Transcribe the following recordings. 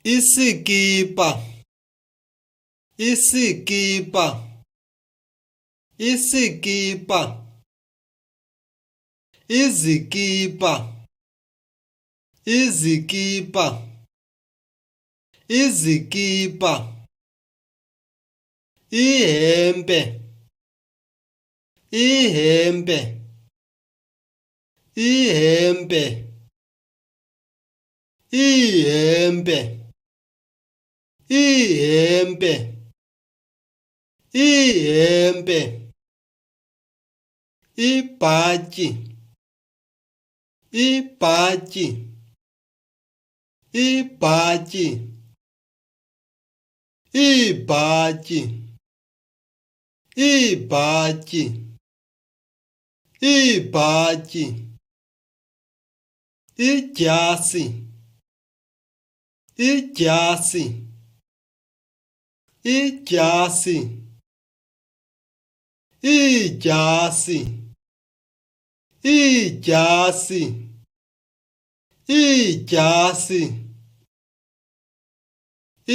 isikipa isikipa isikipa izikipa izikipa izikipa ihempe ihempe ihempe ihempe ihempe ihempe ibhatyi ibhatyi ibhatyi ibhatyi ibhatyi ibhatyi idyasi idyasi idyasi idyasi idyasi idyasi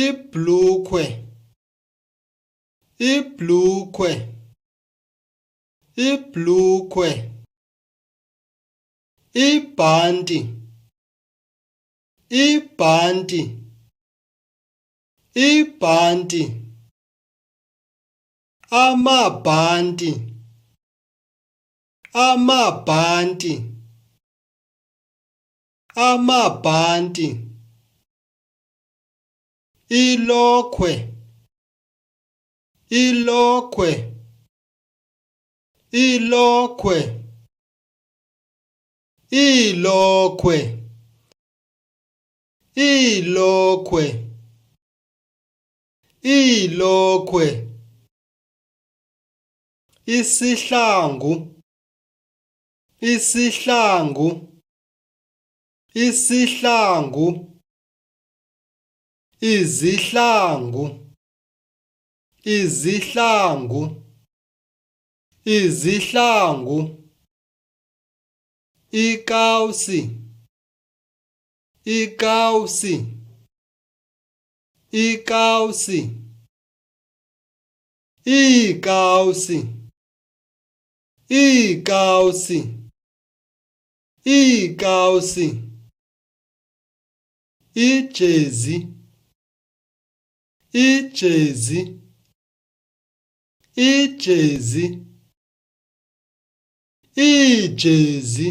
ibhulukhwe ibhulukhwe ibhulukhwe ibhanti ibhanti ibhanti amabhanti amabhanti amabhanti ilokhwe ilokhwe ilokhwe ilokhwe ilokhwe ilokhwe isihlangu isihlangu isihlangu izihlangu izihlangu izihlangu ikawusi ikawusi ikawusi ikawusi ikawusi ikawusi ijezi ijezi ijezi ijezi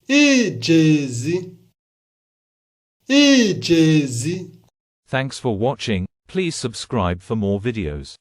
ijezi ijezi. Thanks for watching. Please subscribe for more videos.